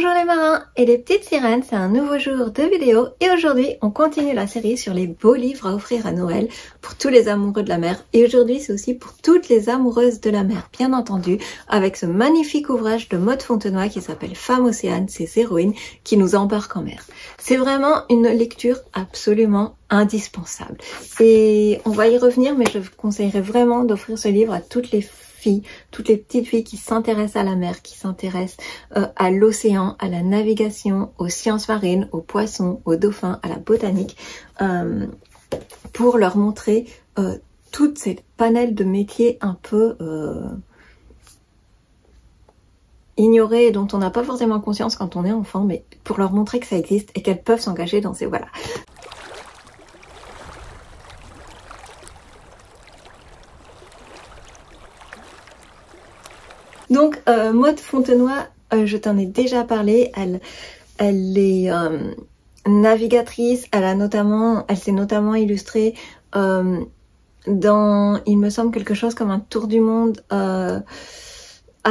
Bonjour les marins et les petites sirènes, c'est un nouveau jour de vidéo et aujourd'hui on continue la série sur les beaux livres à offrir à Noël pour tous les amoureux de la mer et aujourd'hui c'est aussi pour toutes les amoureuses de la mer bien entendu avec ce magnifique ouvrage de Maud Fontenoy qui s'appelle Femmes Océanes, ces héroïnes qui nous embarquent en mer. C'est vraiment une lecture absolument indispensable et on va y revenir mais je vous conseillerais vraiment d'offrir ce livre à toutes les filles, toutes les petites filles qui s'intéressent à la mer, qui s'intéressent à l'océan, à la navigation, aux sciences marines, aux poissons, aux dauphins, à la botanique, pour leur montrer toutes ces panels de métiers un peu ignorés et dont on n'a pas forcément conscience quand on est enfant, mais pour leur montrer que ça existe et qu'elles peuvent s'engager dans ces... Voilà. Donc, Maud Fontenoy, je t'en ai déjà parlé, elle est navigatrice, elle s'est notamment illustrée dans, il me semble, quelque chose comme un tour du monde à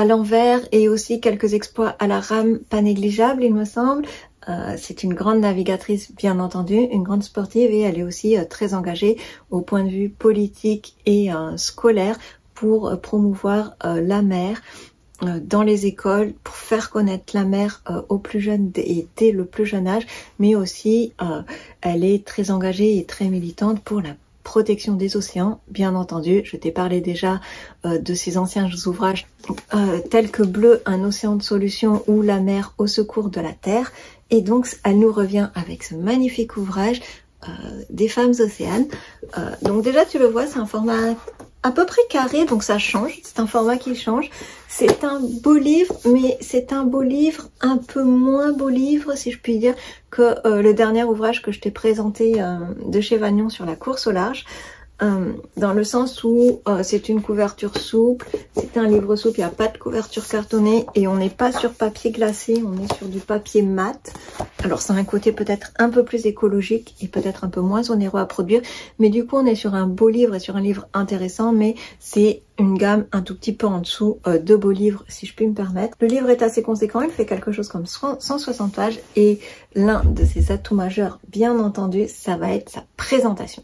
l'envers et aussi quelques exploits à la rame pas négligeables, il me semble. C'est une grande navigatrice, bien entendu, une grande sportive et elle est aussi très engagée au point de vue politique et scolaire pour promouvoir la mer dans les écoles, pour faire connaître la mer aux plus jeunes et dès le plus jeune âge, mais aussi elle est très engagée et très militante pour la protection des océans, bien entendu. Je t'ai parlé déjà de ces anciens ouvrages tels que Bleu, un océan de solutions ou La mer au secours de la terre, et donc elle nous revient avec ce magnifique ouvrage des femmes océanes. Donc déjà tu le vois, c'est un format à peu près carré, donc ça change, c'est un format qui change. C'est un beau livre, mais c'est un beau livre, un peu moins beau livre, si je puis dire, que le dernier ouvrage que je t'ai présenté de chez Vagnon sur la course au large. Dans le sens où c'est une couverture souple, c'est un livre souple, il n'y a pas de couverture cartonnée et on n'est pas sur papier glacé, on est sur du papier mat. Alors ça a un côté peut-être un peu plus écologique et peut-être un peu moins onéreux à produire, mais du coup on est sur un beau livre et sur un livre intéressant, mais c'est une gamme un tout petit peu en dessous de beaux livres si je puis me permettre. Le livre est assez conséquent, il fait quelque chose comme 160 pages et l'un de ses atouts majeurs, bien entendu, ça va être sa présentation.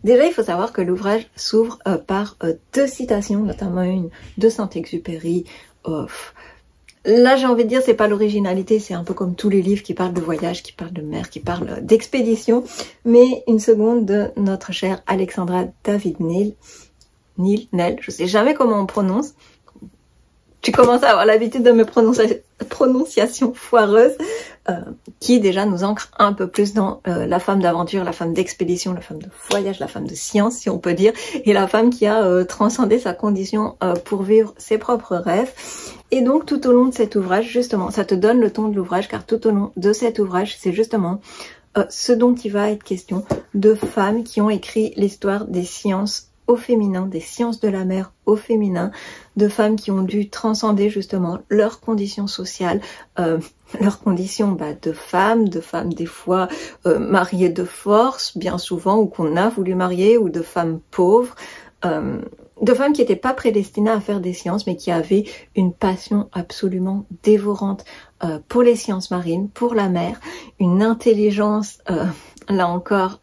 Déjà, il faut savoir que l'ouvrage s'ouvre par deux citations, notamment une de Saint-Exupéry. Là, j'ai envie de dire, c'est pas l'originalité, c'est un peu comme tous les livres qui parlent de voyage, qui parlent de mer, qui parlent d'expédition. Mais une seconde de notre chère Alexandra David-Néel, je sais jamais comment on prononce. Tu commences à avoir l'habitude de mes prononciations foireuses, qui déjà nous ancre un peu plus dans la femme d'aventure, la femme d'expédition, la femme de voyage, la femme de science si on peut dire, et la femme qui a transcendé sa condition pour vivre ses propres rêves. Et donc tout au long de cet ouvrage, justement, ça te donne le ton de l'ouvrage, car tout au long de cet ouvrage, c'est justement ce dont il va être question, de femmes qui ont écrit l'histoire des sciences au féminin, des sciences de la mer au féminin, de femmes qui ont dû transcender justement leurs conditions sociales, leurs conditions de femmes des fois mariées de force, bien souvent, ou qu'on a voulu marier, ou de femmes pauvres, de femmes qui n'étaient pas prédestinées à faire des sciences, mais qui avaient une passion absolument dévorante pour les sciences marines, pour la mer, une intelligence, là encore,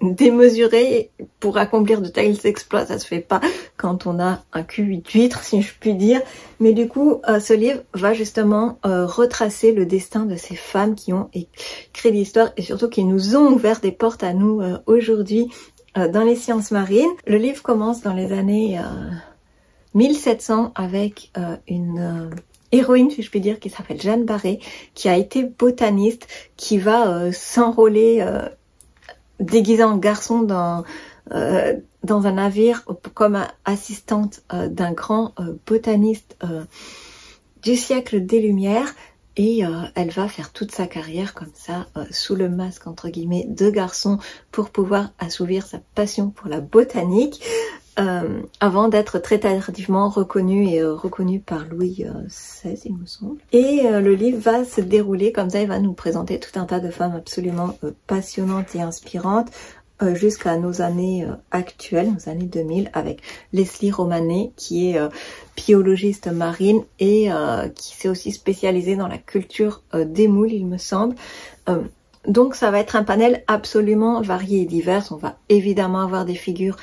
démesuré pour accomplir de tels exploits. Ça se fait pas quand on a un cul d'huître, si je puis dire, mais du coup ce livre va justement retracer le destin de ces femmes qui ont écrit l'histoire et surtout qui nous ont ouvert des portes à nous aujourd'hui dans les sciences marines. Le livre commence dans les années 1700 avec une héroïne, si je puis dire, qui s'appelle Jeanne Barré, qui a été botaniste, qui va s'enrôler déguisée en garçon dans un navire comme assistante d'un grand botaniste du siècle des Lumières, et elle va faire toute sa carrière comme ça sous le masque entre guillemets de garçon pour pouvoir assouvir sa passion pour la botanique avant d'être très tardivement reconnue par Louis XVI, il me semble. Et le livre va se dérouler comme ça, il va nous présenter tout un tas de femmes absolument passionnantes et inspirantes, jusqu'à nos années actuelles, nos années 2000, avec Leslie Romanet, qui est biologiste marine et qui s'est aussi spécialisée dans la culture des moules, il me semble. Donc ça va être un panel absolument varié et divers. On va évidemment avoir des figures,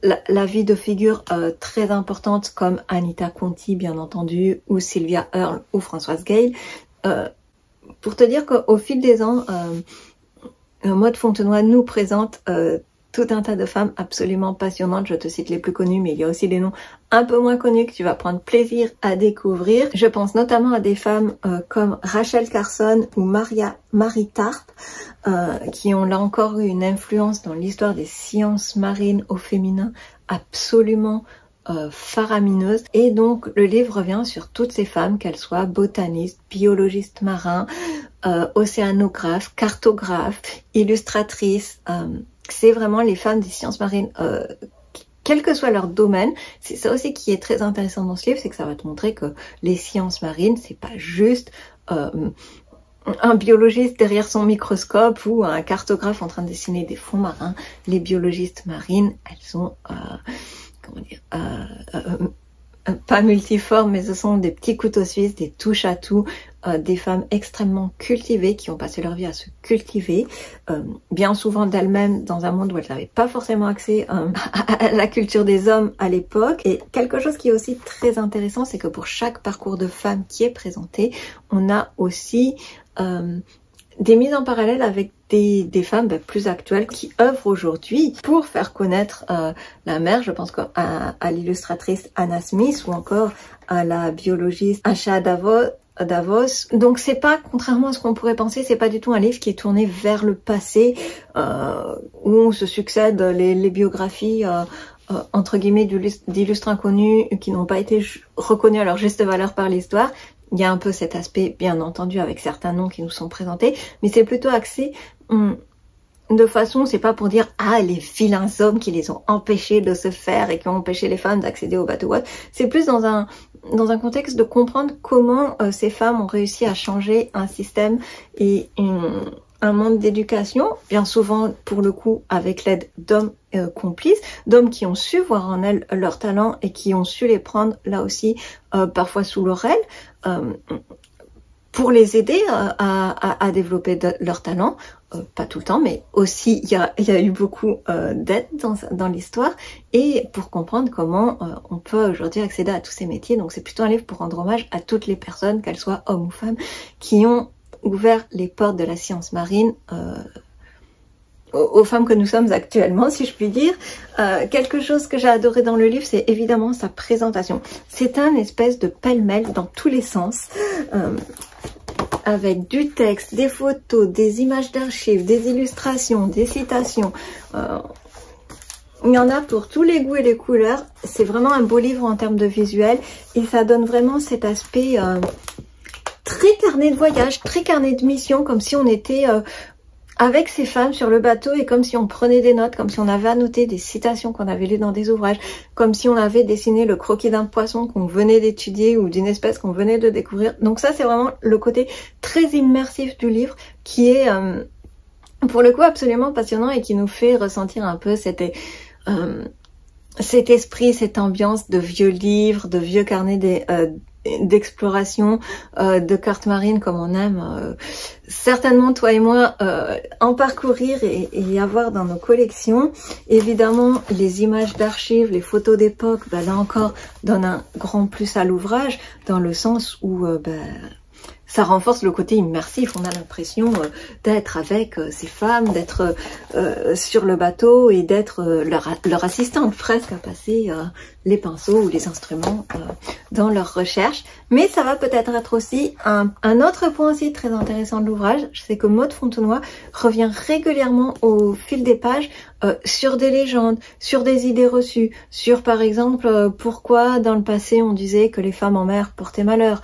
la vie de figures très importantes comme Anita Conti, bien entendu, ou Sylvia Earle ou Françoise Gale. Pour te dire qu'au fil des ans, Maud Fontenoy nous présente tout un tas de femmes absolument passionnantes. Je te cite les plus connues, mais il y a aussi des noms un peu moins connus que tu vas prendre plaisir à découvrir. Je pense notamment à des femmes comme Rachel Carson ou Marie Tarp, qui ont là encore eu une influence dans l'histoire des sciences marines au féminin absolument faramineuse. Et donc le livre revient sur toutes ces femmes, qu'elles soient botanistes, biologistes marins, océanographes, cartographes, illustratrices. C'est vraiment les femmes des sciences marines, quel que soit leur domaine. C'est ça aussi qui est très intéressant dans ce livre, c'est que ça va te montrer que les sciences marines, c'est pas juste un biologiste derrière son microscope ou un cartographe en train de dessiner des fonds marins. Les biologistes marines, elles sont comment dire, pas multiformes, mais ce sont des petits couteaux suisses, des touches à tout, des femmes extrêmement cultivées qui ont passé leur vie à se cultiver, bien souvent d'elles-mêmes dans un monde où elles n'avaient pas forcément accès à la culture des hommes à l'époque. Et quelque chose qui est aussi très intéressant, c'est que pour chaque parcours de femme qui est présenté, on a aussi des mises en parallèle avec des femmes plus actuelles qui œuvrent aujourd'hui pour faire connaître la mer. Je pense à l'illustratrice Anna Smith ou encore à la biologiste Asha Davos. Donc c'est pas, contrairement à ce qu'on pourrait penser, c'est pas du tout un livre qui est tourné vers le passé, où on se succèdent les biographies entre guillemets d'illustres inconnus qui n'ont pas été reconnus à leur juste valeur par l'histoire. Il y a un peu cet aspect, bien entendu, avec certains noms qui nous sont présentés, mais c'est plutôt axé de façon, c'est pas pour dire « Ah, les vilains hommes qui les ont empêchés de se faire et qui ont empêché les femmes d'accéder au bateau Watt ». C'est plus dans un contexte de comprendre comment ces femmes ont réussi à changer un système et un monde d'éducation, bien souvent pour le coup avec l'aide d'hommes complices, d'hommes qui ont su voir en elles leurs talents et qui ont su les prendre là aussi parfois sous leur aile pour les aider à développer leurs talents. Pas tout le temps, mais aussi il y a eu beaucoup d'aide dans l'histoire, et pour comprendre comment on peut aujourd'hui accéder à tous ces métiers. Donc c'est plutôt un livre pour rendre hommage à toutes les personnes, qu'elles soient hommes ou femmes, qui ont ouvert les portes de la science marine aux femmes que nous sommes actuellement, si je puis dire. Quelque chose que j'ai adoré dans le livre, c'est évidemment sa présentation. C'est un espèce de pêle-mêle dans tous les sens, avec du texte, des photos, des images d'archives, des illustrations, des citations. Il y en a pour tous les goûts et les couleurs. C'est vraiment un beau livre en termes de visuel, et ça donne vraiment cet aspect très carnet de voyage, très carnet de mission, comme si on était avec ces femmes sur le bateau, et comme si on prenait des notes, comme si on avait annoté des citations qu'on avait lues dans des ouvrages, comme si on avait dessiné le croquis d'un poisson qu'on venait d'étudier ou d'une espèce qu'on venait de découvrir. Donc ça, c'est vraiment le côté très immersif du livre qui est pour le coup absolument passionnant et qui nous fait ressentir un peu cet esprit, cette ambiance de vieux livres, de vieux carnets d'exploration, de cartes marines comme on aime certainement toi et moi en parcourir et avoir dans nos collections. Évidemment les images d'archives, les photos d'époque, là encore donnent un grand plus à l'ouvrage, dans le sens où ça renforce le côté immersif. On a l'impression d'être avec ces femmes, d'être sur le bateau et d'être leur assistante presque, à passer les pinceaux ou les instruments dans leurs recherches. Mais ça va peut-être être aussi un autre point aussi très intéressant de l'ouvrage, c'est que Maud Fontenoy revient régulièrement au fil des pages sur des légendes, sur des idées reçues, sur par exemple pourquoi dans le passé on disait que les femmes en mer portaient malheur,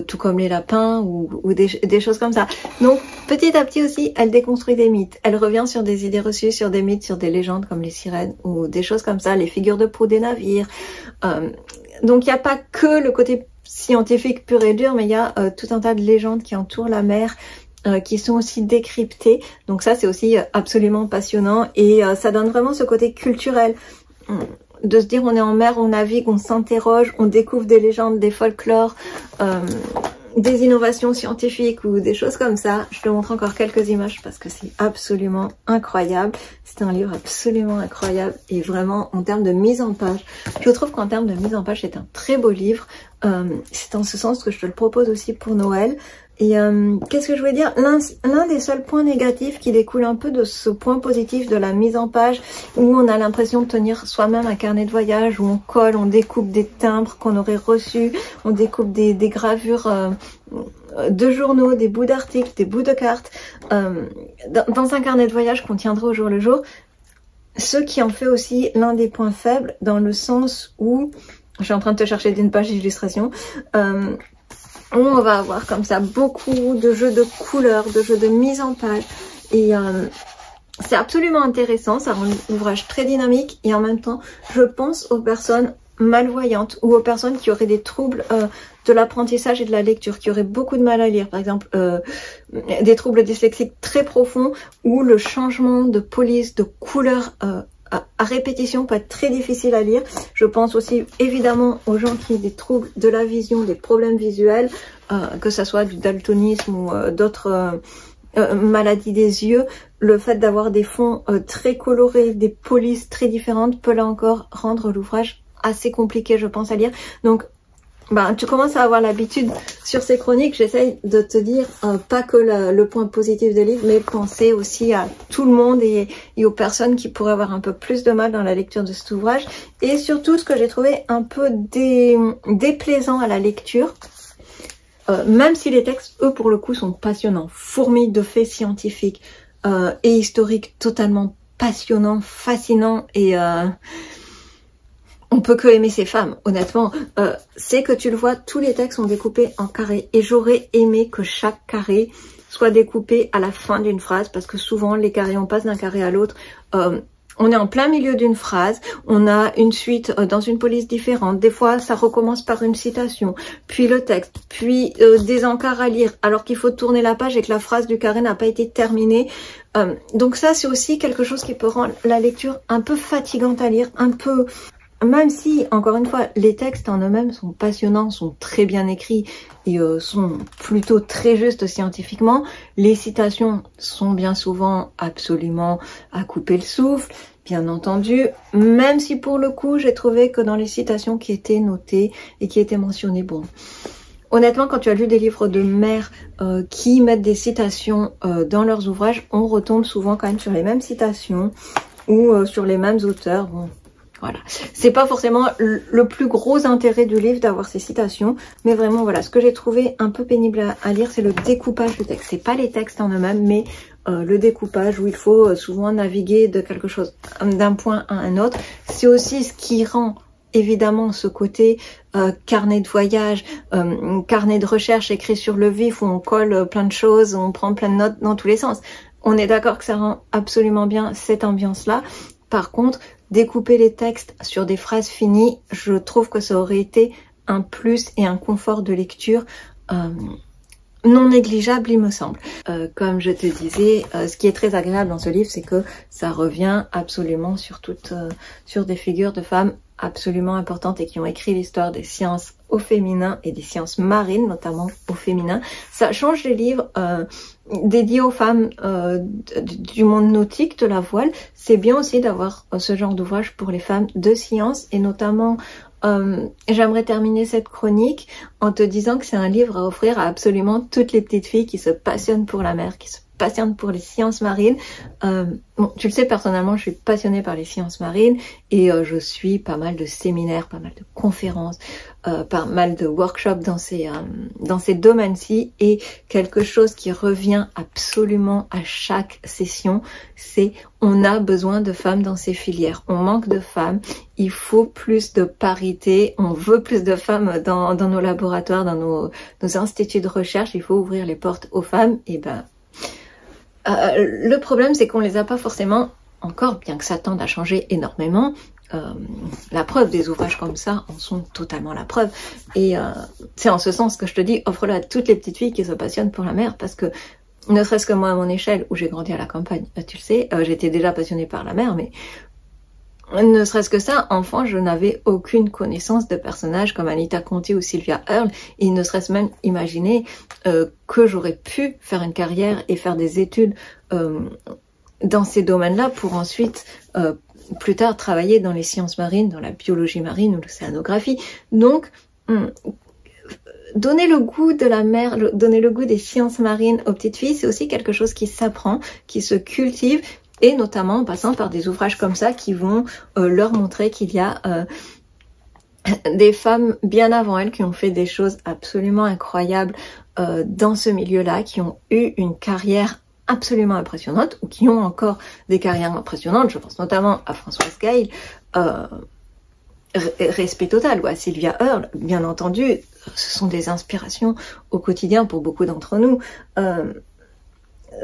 tout comme les lapins ou des choses comme ça. Donc petit à petit aussi elle déconstruit des mythes, elle revient sur des idées reçues, sur des mythes, sur des légendes comme les sirènes ou des choses comme ça, les figures de proue des navires. Donc il n'y a pas que le côté scientifique pur et dur, mais il y a tout un tas de légendes qui entourent la mer qui sont aussi décryptés. Donc ça, c'est aussi absolument passionnant et ça donne vraiment ce côté culturel. De se dire on est en mer, on navigue, on s'interroge, on découvre des légendes, des folklores, des innovations scientifiques ou des choses comme ça. Je te montre encore quelques images parce que c'est absolument incroyable. C'est un livre absolument incroyable et vraiment en termes de mise en page, je trouve qu'en termes de mise en page c'est un très beau livre. C'est en ce sens que je te le propose aussi pour Noël. Et qu'est-ce que je voulais dire? L'un des seuls points négatifs qui découle un peu de ce point positif de la mise en page, où on a l'impression de tenir soi-même un carnet de voyage, où on colle, on découpe des timbres qu'on aurait reçus, on découpe des gravures de journaux, des bouts d'articles, des bouts de cartes, dans un carnet de voyage qu'on tiendra au jour le jour. Ce qui en fait aussi l'un des points faibles, dans le sens où, je suis en train de te chercher d'une page d'illustration, on va avoir comme ça beaucoup de jeux de couleurs, de jeux de mise en page. Et c'est absolument intéressant, ça rend l'ouvrage très dynamique. Et en même temps, je pense aux personnes malvoyantes ou aux personnes qui auraient des troubles de l'apprentissage et de la lecture, qui auraient beaucoup de mal à lire. Par exemple, des troubles dyslexiques très profonds où le changement de police, de couleur à répétition peut être très difficile à lire. Je pense aussi évidemment aux gens qui ont des troubles de la vision, des problèmes visuels, que ce soit du daltonisme ou d'autres maladies des yeux. Le fait d'avoir des fonds très colorés, des polices très différentes peut là encore rendre l'ouvrage assez compliqué, je pense, à lire. Donc tu commences à avoir l'habitude sur ces chroniques. J'essaye de te dire pas que le point positif des livres, mais penser aussi à tout le monde et aux personnes qui pourraient avoir un peu plus de mal dans la lecture de cet ouvrage. Et surtout, ce que j'ai trouvé un peu déplaisant à la lecture, même si les textes, eux, pour le coup, sont passionnants, fourmis de faits scientifiques et historiques totalement passionnants, fascinants et... on peut que aimer ces femmes, honnêtement. C'est que tu le vois, tous les textes sont découpés en carrés. Et j'aurais aimé que chaque carré soit découpé à la fin d'une phrase, parce que souvent, les carrés, on passe d'un carré à l'autre. On est en plein milieu d'une phrase, on a une suite dans une police différente. Des fois, ça recommence par une citation, puis le texte, puis des encarts à lire, alors qu'il faut tourner la page et que la phrase du carré n'a pas été terminée. Donc ça, c'est aussi quelque chose qui peut rendre la lecture un peu fatigante à lire, un peu... Même si, encore une fois, les textes en eux-mêmes sont passionnants, sont très bien écrits et sont plutôt très justes scientifiquement, les citations sont bien souvent absolument à couper le souffle, bien entendu, même si pour le coup, j'ai trouvé que dans les citations qui étaient notées et qui étaient mentionnées, bon... Honnêtement, quand tu as lu des livres de mères qui mettent des citations dans leurs ouvrages, on retombe souvent quand même sur les mêmes citations ou sur les mêmes auteurs, bon... Voilà, c'est pas forcément le plus gros intérêt du livre d'avoir ces citations, mais vraiment voilà, ce que j'ai trouvé un peu pénible à lire, c'est le découpage du texte. C'est pas les textes en eux-mêmes, mais le découpage où il faut souvent naviguer de quelque chose, d'un point à un autre. C'est aussi ce qui rend évidemment ce côté carnet de voyage, carnet de recherche écrit sur le vif où on colle plein de choses, on prend plein de notes dans tous les sens. On est d'accord que ça rend absolument bien cette ambiance-là. Par contre, découper les textes sur des phrases finies, je trouve que ça aurait été un plus et un confort de lecture non négligeable, il me semble. Comme je te disais, ce qui est très agréable dans ce livre, c'est que ça revient absolument sur sur des figures de femmes absolument importantes et qui ont écrit l'histoire des sciences au féminin et des sciences marines, notamment au féminin. Ça change des livres dédiés aux femmes du monde nautique, de la voile. C'est bien aussi d'avoir ce genre d'ouvrage pour les femmes de science et notamment j'aimerais terminer cette chronique en te disant que c'est un livre à offrir à absolument toutes les petites filles qui se passionnent pour la mer, qui se passionnent pour les sciences marines. Bon, tu le sais, personnellement, je suis passionnée par les sciences marines et je suis pas mal de séminaires, pas mal de conférences, pas mal de workshops dans ces domaines-ci. Et quelque chose qui revient absolument à chaque session, c'est on a besoin de femmes dans ces filières. On manque de femmes, il faut plus de parité, on veut plus de femmes dans nos laboratoires, dans nos instituts de recherche. Il faut ouvrir les portes aux femmes. Et ben, le problème, c'est qu'on les a pas forcément encore, bien que ça tende à changer énormément. La preuve, des ouvrages comme ça en sont totalement la preuve. Et c'est en ce sens que je te dis, offre-le à toutes les petites filles qui se passionnent pour la mer, parce que ne serait-ce que moi à mon échelle, où j'ai grandi à la campagne, tu le sais, j'étais déjà passionnée par la mer, mais ne serait-ce que ça, enfant, je n'avais aucune connaissance de personnages comme Anita Conti ou Sylvia Earle, et ne serait-ce même imaginer que j'aurais pu faire une carrière et faire des études dans ces domaines-là pour ensuite, plus tard, travailler dans les sciences marines, dans la biologie marine ou l'océanographie. Donc, donner le goût de la mer, donner le goût des sciences marines aux petites filles, c'est aussi quelque chose qui s'apprend, qui se cultive, et notamment en passant par des ouvrages comme ça qui vont leur montrer qu'il y a des femmes bien avant elles qui ont fait des choses absolument incroyables dans ce milieu-là, qui ont eu une carrière absolument impressionnante ou qui ont encore des carrières impressionnantes. Je pense notamment à Françoise Gale, respect total, ou à Sylvia Earle, bien entendu. Ce sont des inspirations au quotidien pour beaucoup d'entre nous.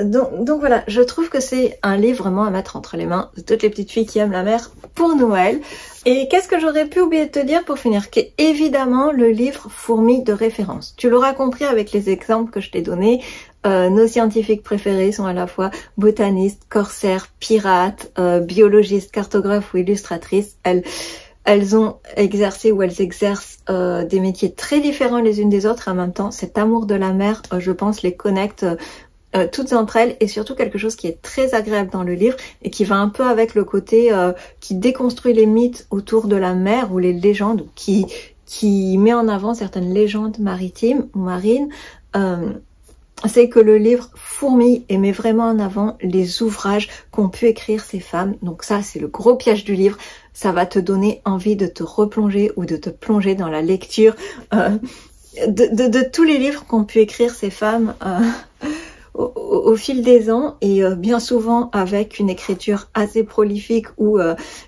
Donc voilà, je trouve que c'est un livre vraiment à mettre entre les mains de toutes les petites filles qui aiment la mer pour Noël. Et qu'est-ce que j'aurais pu oublier de te dire pour finir? Qu'évidemment, le livre fourmille de références. Tu l'auras compris avec les exemples que je t'ai donnés. Nos scientifiques préférés sont à la fois botanistes, corsaires, pirates, biologistes, cartographes ou illustratrices. Elles ont exercé ou elles exercent des métiers très différents les unes des autres. En même temps, cet amour de la mer, je pense, les connecte toutes entre elles, et surtout quelque chose qui est très agréable dans le livre et qui va un peu avec le côté qui déconstruit les mythes autour de la mer ou les légendes, qui met en avant certaines légendes maritimes ou marines. C'est que le livre fourmille et met vraiment en avant les ouvrages qu'ont pu écrire ces femmes. Donc ça, c'est le gros piège du livre. Ça va te donner envie de te replonger ou de te plonger dans la lecture de tous les livres qu'ont pu écrire ces femmes au fil des ans, et bien souvent avec une écriture assez prolifique où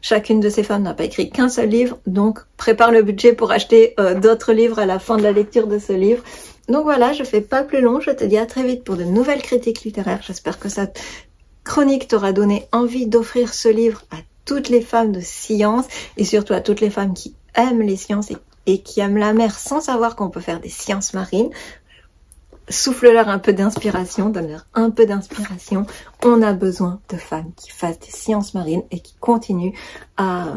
chacune de ces femmes n'a pas écrit qu'un seul livre. Donc prépare le budget pour acheter d'autres livres à la fin de la lecture de ce livre. Donc voilà, je fais pas plus long, je te dis à très vite pour de nouvelles critiques littéraires. J'espère que cette chronique t'aura donné envie d'offrir ce livre à toutes les femmes de science, et surtout à toutes les femmes qui aiment les sciences et qui aiment la mer sans savoir qu'on peut faire des sciences marines. Souffle-leur un peu d'inspiration, donne-leur un peu d'inspiration. On a besoin de femmes qui fassent des sciences marines et qui continuent à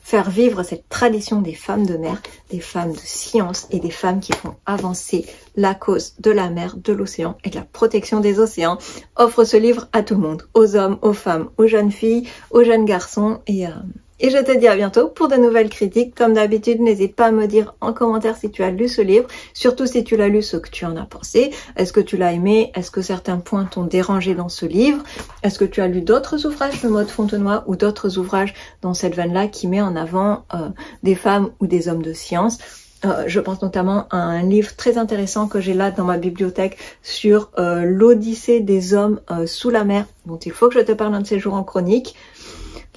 faire vivre cette tradition des femmes de mer, des femmes de science et des femmes qui font avancer la cause de la mer, de l'océan et de la protection des océans. Offre ce livre à tout le monde, aux hommes, aux femmes, aux jeunes filles, aux jeunes garçons, et je te dis à bientôt pour de nouvelles critiques. Comme d'habitude, n'hésite pas à me dire en commentaire si tu as lu ce livre, surtout si tu l'as lu, ce que tu en as pensé. Est-ce que tu l'as aimé? Est-ce que certains points t'ont dérangé dans ce livre? Est-ce que tu as lu d'autres ouvrages de Maud Fontenoy ou d'autres ouvrages dans cette veine-là qui met en avant des femmes ou des hommes de science? Je pense notamment à un livre très intéressant que j'ai là dans ma bibliothèque sur l'Odyssée des hommes sous la mer, dont il faut que je te parle un de ces jours en chronique.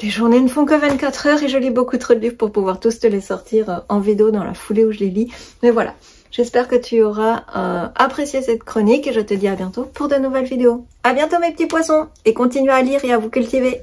Les journées ne font que 24 heures et je lis beaucoup trop de livres pour pouvoir tous te les sortir en vidéo dans la foulée où je les lis. Mais voilà, j'espère que tu auras apprécié cette chronique et je te dis à bientôt pour de nouvelles vidéos. À bientôt mes petits poissons, et continuez à lire et à vous cultiver.